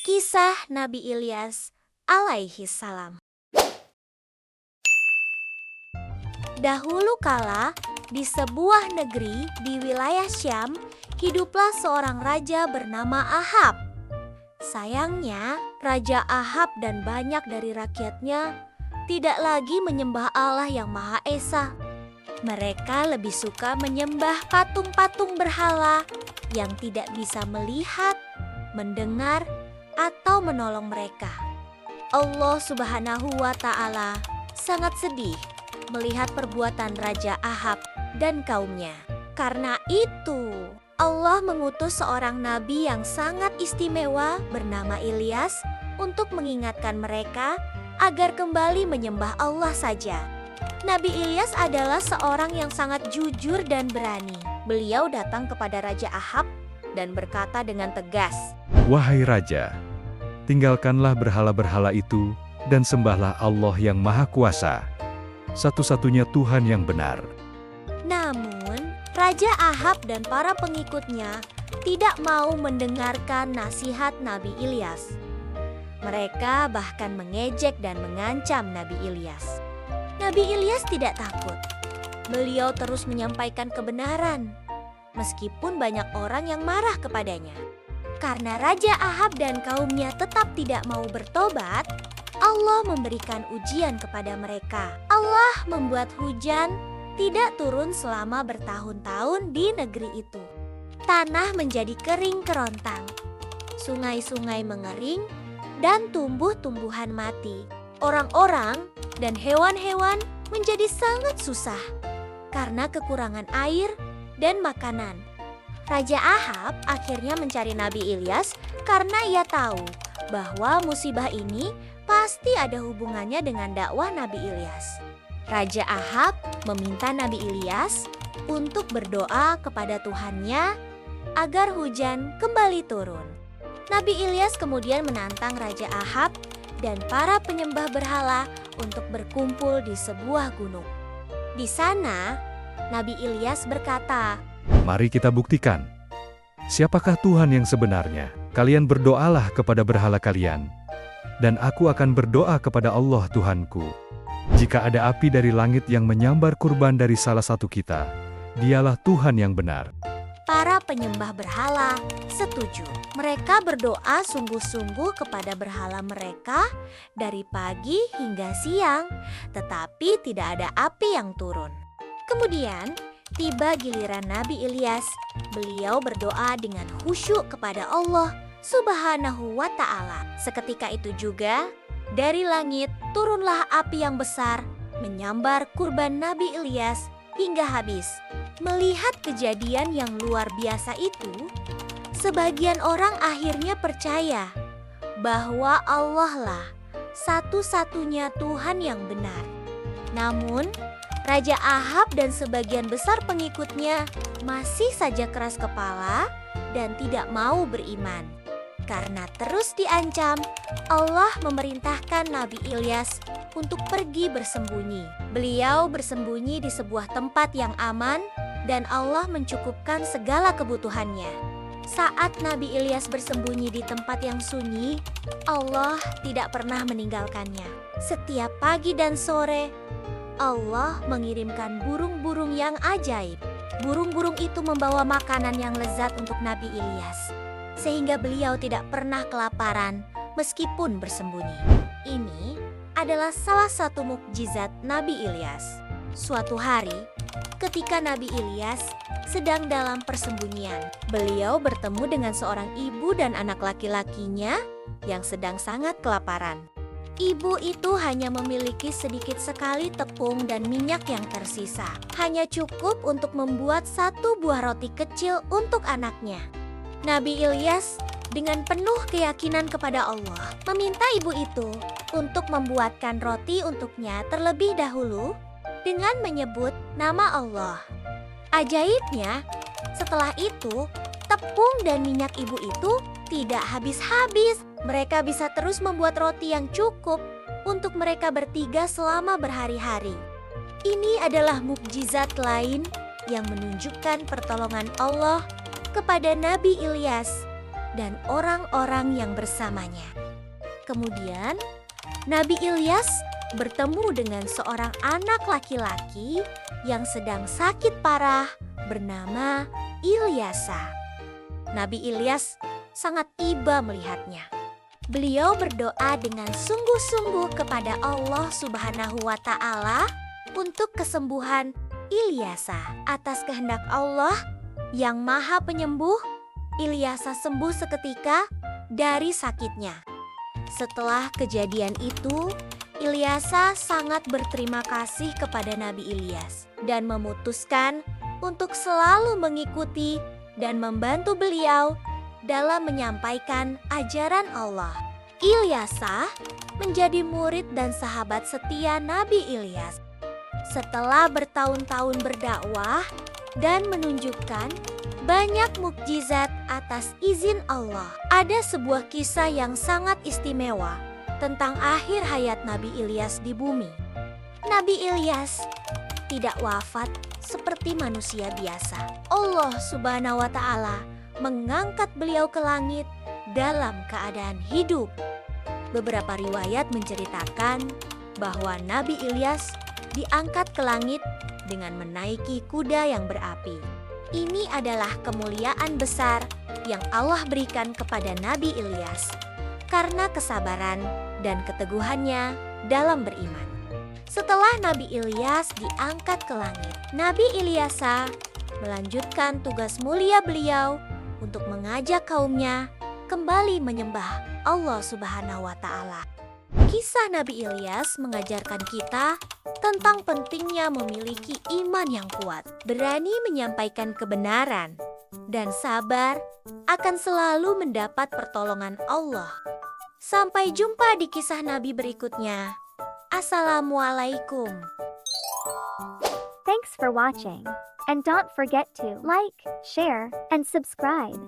Kisah Nabi Ilyas alaihi salam. Dahulu kala, di sebuah negeri di wilayah Syam, hiduplah seorang raja bernama Ahab. Sayangnya, Raja Ahab dan banyak dari rakyatnya tidak lagi menyembah Allah yang Maha Esa. Mereka lebih suka menyembah patung-patung berhala yang tidak bisa melihat, mendengar, atau menolong mereka. Allah Subhanahu wa Ta'ala sangat sedih melihat perbuatan Raja Ahab dan kaumnya. Karena itu, Allah mengutus seorang nabi yang sangat istimewa bernama Ilyas untuk mengingatkan mereka agar kembali menyembah Allah saja. Nabi Ilyas adalah seorang yang sangat jujur dan berani. Beliau datang kepada Raja Ahab dan berkata dengan tegas, "Wahai Raja, tinggalkanlah berhala-berhala itu dan sembahlah Allah yang Maha Kuasa, satu-satunya Tuhan yang benar." Namun, Raja Ahab dan para pengikutnya tidak mau mendengarkan nasihat Nabi Ilyas. Mereka bahkan mengejek dan mengancam Nabi Ilyas. Nabi Ilyas tidak takut. Beliau terus menyampaikan kebenaran, meskipun banyak orang yang marah kepadanya. Karena Raja Ahab dan kaumnya tetap tidak mau bertobat, Allah memberikan ujian kepada mereka. Allah membuat hujan tidak turun selama bertahun-tahun di negeri itu. Tanah menjadi kering kerontang, sungai-sungai mengering, dan tumbuh-tumbuhan mati. Orang-orang dan hewan-hewan menjadi sangat susah karena kekurangan air dan makanan. Raja Ahab akhirnya mencari Nabi Ilyas karena ia tahu bahwa musibah ini pasti ada hubungannya dengan dakwah Nabi Ilyas. Raja Ahab meminta Nabi Ilyas untuk berdoa kepada Tuhannya agar hujan kembali turun. Nabi Ilyas kemudian menantang Raja Ahab dan para penyembah berhala untuk berkumpul di sebuah gunung. Di sana, Nabi Ilyas berkata, "Mari kita buktikan. Siapakah Tuhan yang sebenarnya? Kalian berdoalah kepada berhala kalian, dan aku akan berdoa kepada Allah Tuhanku. Jika ada api dari langit yang menyambar kurban dari salah satu kita, dialah Tuhan yang benar." Para penyembah berhala setuju. Mereka berdoa sungguh-sungguh kepada berhala mereka dari pagi hingga siang, tetapi tidak ada api yang turun. Kemudian, tiba giliran Nabi Ilyas. Beliau berdoa dengan khusyuk kepada Allah Subhanahu wa Ta'ala. Seketika itu juga, dari langit turunlah api yang besar, menyambar kurban Nabi Ilyas hingga habis. Melihat kejadian yang luar biasa itu, sebagian orang akhirnya percaya bahwa Allah lah satu-satunya Tuhan yang benar. Namun, Raja Ahab dan sebagian besar pengikutnya masih saja keras kepala dan tidak mau beriman. Karena terus diancam, Allah memerintahkan Nabi Ilyas untuk pergi bersembunyi. Beliau bersembunyi di sebuah tempat yang aman dan Allah mencukupkan segala kebutuhannya. Saat Nabi Ilyas bersembunyi di tempat yang sunyi, Allah tidak pernah meninggalkannya. Setiap pagi dan sore, Allah mengirimkan burung-burung yang ajaib. Burung-burung itu membawa makanan yang lezat untuk Nabi Ilyas, sehingga beliau tidak pernah kelaparan meskipun bersembunyi. Ini adalah salah satu mukjizat Nabi Ilyas. Suatu hari, ketika Nabi Ilyas sedang dalam persembunyian, beliau bertemu dengan seorang ibu dan anak laki-lakinya yang sedang sangat kelaparan. Ibu itu hanya memiliki sedikit sekali tepung dan minyak yang tersisa. Hanya cukup untuk membuat satu buah roti kecil untuk anaknya. Nabi Ilyas dengan penuh keyakinan kepada Allah meminta ibu itu untuk membuatkan roti untuknya terlebih dahulu dengan menyebut nama Allah. Ajaibnya, setelah itu tepung dan minyak ibu itu tidak habis-habis. Mereka bisa terus membuat roti yang cukup untuk mereka bertiga selama berhari-hari. Ini adalah mukjizat lain yang menunjukkan pertolongan Allah kepada Nabi Ilyas dan orang-orang yang bersamanya. Kemudian, Nabi Ilyas bertemu dengan seorang anak laki-laki yang sedang sakit parah bernama Ilyasa. Nabi Ilyas sangat iba melihatnya. Beliau berdoa dengan sungguh-sungguh kepada Allah Subhanahu wa Ta'ala untuk kesembuhan Ilyasa. Atas kehendak Allah yang Maha Penyembuh, Ilyasa sembuh seketika dari sakitnya. Setelah kejadian itu, Ilyasa sangat berterima kasih kepada Nabi Ilyas dan memutuskan untuk selalu mengikuti dan membantu beliau dalam menyampaikan ajaran Allah. Ilyasa menjadi murid dan sahabat setia Nabi Ilyas. Setelah bertahun-tahun berdakwah dan menunjukkan banyak mukjizat atas izin Allah, ada sebuah kisah yang sangat istimewa tentang akhir hayat Nabi Ilyas di bumi. Nabi Ilyas tidak wafat seperti manusia biasa. Allah Subhanahu wa Ta'ala mengangkat beliau ke langit dalam keadaan hidup. Beberapa riwayat menceritakan bahwa Nabi Ilyas diangkat ke langit dengan menaiki kuda yang berapi. Ini adalah kemuliaan besar yang Allah berikan kepada Nabi Ilyas karena kesabaran dan keteguhannya dalam beriman. Setelah Nabi Ilyas diangkat ke langit, Nabi Ilyasa melanjutkan tugas mulia beliau untuk mengajak kaumnya kembali menyembah Allah Subhanahu wa Ta'ala. Kisah Nabi Ilyas mengajarkan kita tentang pentingnya memiliki iman yang kuat, berani menyampaikan kebenaran, dan sabar akan selalu mendapat pertolongan Allah. Sampai jumpa di kisah Nabi berikutnya. Assalamualaikum. Thanks for watching. And don't forget to like, share, and subscribe.